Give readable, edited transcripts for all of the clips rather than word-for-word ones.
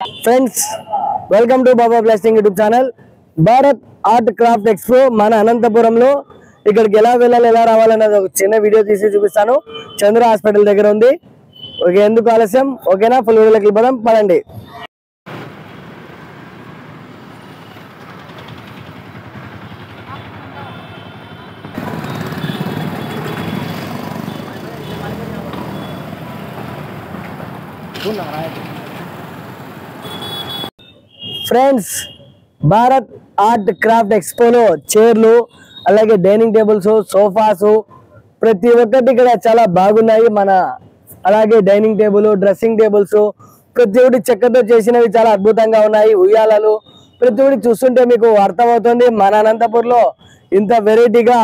Friends, welcome to Baba blasting YouTube channel. Bharat art craft expo మన అనంతపురంలో. ఇక్కడికి ఎలా వెళ్ళాలి, ఎలా రావాలనేది ఒక చిన్న వీడియో తీసి చూపిస్తాను. చంద్ర హాస్పిటల్ దగ్గర ఉంది. ఓకే, ఎందుకు ఆలస్యం? ఓకేనా, ఫుల్ వీడియోలోకి వెళ్ళిపోదాం, పదండి. ఫ్రెండ్స్, భారత్ ఆర్ట్ క్రాఫ్ట్ ఎక్స్పోలో చైర్లు, అలాగే డైనింగ్ టేబుల్స్, సోఫాసు ప్రతి ఒక్కటి ఇక్కడ చాలా బాగున్నాయి. అలాగే డైనింగ్ టేబుల్, డ్రెస్సింగ్ టేబుల్స్ ప్రతి ఒక్కటి చెక్కతో చేసినవి చాలా అద్భుతంగా ఉన్నాయి. ఉయ్యాలలు ప్రతి ఒక్కటి చూస్తుంటే మీకు అర్థమవుతుంది, మన అనంతపూర్లో ఇంత వెరైటీగా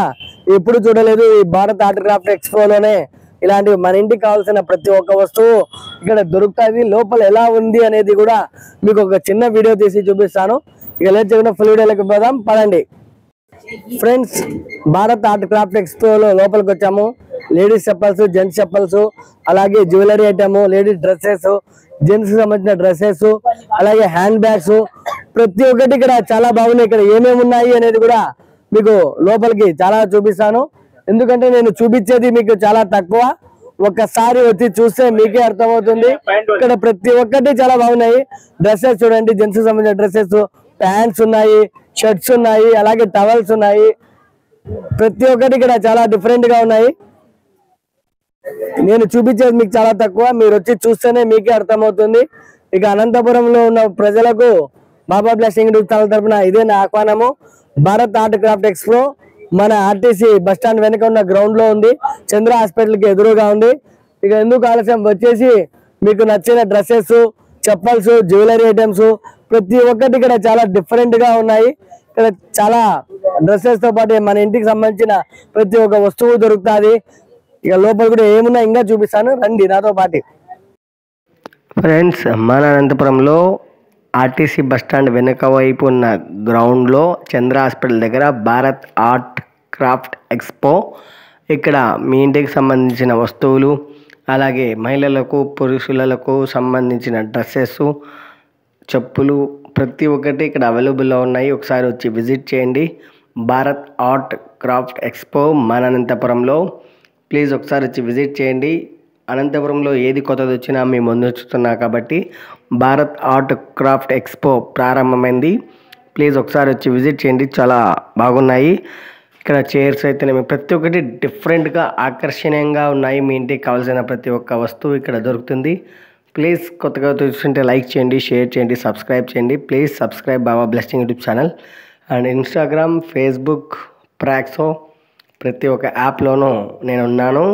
ఎప్పుడు చూడలేదు. ఈ భారత్ ఆర్ట్ క్రాఫ్ట్ ఎక్స్పోలోనే ఇలాంటివి మన ఇంటికి కావాల్సిన ప్రతి ఒక్క వస్తువు ఇక్కడ దొరుకుతుంది. లోపల ఎలా ఉంది అనేది కూడా మీకు ఒక చిన్న వీడియో తీసి చూపిస్తాను. ఇక లేట్ చేయకుండా ఫుల్ వీడియోలోకి పోదాం, పదండి. ఫ్రెండ్స్, భారత్ ఆర్ట్ క్రాఫ్ట్ ఎక్స్పోలో లోపలికి వచ్చాము. లేడీస్ చెప్పల్స్, జెంట్స్ చెప్పల్స్, అలాగే jewellery item, ladies dresses, gents సంబంధించిన డ్రెస్సెస్, అలాగే హ్యాండ్ బ్యాగ్స్ ప్రతి ఒక్కటి ఇక్కడ చాలా బాగున్నాయి. ఇక్కడ ఏమేమి ఉన్నాయి అనేది కూడా మీకు లోపలికి చాలా చూపిస్తాను. ఎందుకంటే నేను చూపించేది మీకు చాలా తక్కువ. ఒక్కసారి వచ్చి చూస్తే మీకే అర్థమవుతుంది. ఇక్కడ ప్రతి ఒక్కటి చాలా బాగున్నాయి. డ్రెస్సెస్ చూడండి, జెంట్స్ సంబంధించిన డ్రెస్సెస్, ప్యాంట్స్ ఉన్నాయి, షర్ట్స్ ఉన్నాయి, అలాగే టవల్స్ ఉన్నాయి. ప్రతి ఒక్కటి ఇక్కడ చాలా డిఫరెంట్ గా ఉన్నాయి. నేను చూపించేది మీకు చాలా తక్కువ, మీరు వచ్చి చూస్తేనే మీకే అర్థమవుతుంది. ఇక అనంతపురంలో ఉన్న ప్రజలకు బాబా బ్లాస్టింగ్ ఛానల్ తరఫున ఇదే నా ఆహ్వానము. భారత్ ఆర్ట్ క్రాఫ్ట్ ఎక్స్పో మన ఆర్టీసీ బస్ స్టాండ్ వెనుక ఉన్న గ్రౌండ్ లో ఉంది. చంద్ర హాస్పిటల్ కి ఎదురుగా ఉంది. ఇక ఎందుకు ఆలస్యం, వచ్చేసి మీకు నచ్చిన డ్రెస్సెస్, చెప్పల్స్, జ్యువెలరీ ఐటమ్స్ ప్రతి ఒక్కటి ఇక్కడ చాలా డిఫరెంట్ గా ఉన్నాయి. ఇక్కడ చాలా డ్రెస్సెస్ తో పాటు మన ఇంటికి సంబంధించిన ప్రతి ఒక్క వస్తువు దొరుకుతుంది. ఇక లోపల కూడా ఏమున్నా ఇంకా చూపిస్తాను, రండి నాతో పాటు. ఫ్రెండ్స్, మన అనంతపురంలో ఆర్టీసీ బస్ స్టాండ్ వెనుక వైపు ఉన్న గ్రౌండ్లో చంద్ర హాస్పిటల్ దగ్గర భారత్ ఆర్ట్ క్రాఫ్ట్ ఎక్స్పో. ఇక్కడ మీ ఇంటికి సంబంధించిన వస్తువులు, అలాగే మహిళలకు, పురుషులకు సంబంధించిన డ్రెస్సెస్, చెప్పులు ప్రతి ఒక్కటి ఇక్కడ అవైలబుల్లో ఉన్నాయి. ఒకసారి వచ్చి విజిట్ చేయండి. భారత్ ఆర్ట్ క్రాఫ్ట్ ఎక్స్పో మన అనంతపురంలో. ప్లీజ్ ఒకసారి వచ్చి విజిట్ చేయండి. అనంతపురంలో ఏది కొత్తది వచ్చినా మేము ముందు వచ్చుతున్నా కాబట్టి భారత్ ఆర్ట్ క్రాఫ్ట్ ఎక్స్పో ప్రారంభమైంది. ప్లీజ్ ఒకసారి వచ్చి విజిట్ చేయండి, చాలా బాగున్నాయి. ఇక్కడ చైర్స్ అయితే ప్రతి ఒక్కటి డిఫరెంట్గా ఆకర్షణీయంగా ఉన్నాయి. మీ ఇంటికి కావాల్సిన ప్రతి ఒక్క వస్తువు ఇక్కడ దొరుకుతుంది. ప్లీజ్ కొత్తగా చూస్తుంటే లైక్ చేయండి, షేర్ చేయండి, సబ్స్క్రైబ్ చేయండి. Please subscribe Baba blasting YouTube channel. And Instagram, Facebook, ప్రాక్సో ప్రతి ఒక్క యాప్లోనూ నేను ఉన్నాను.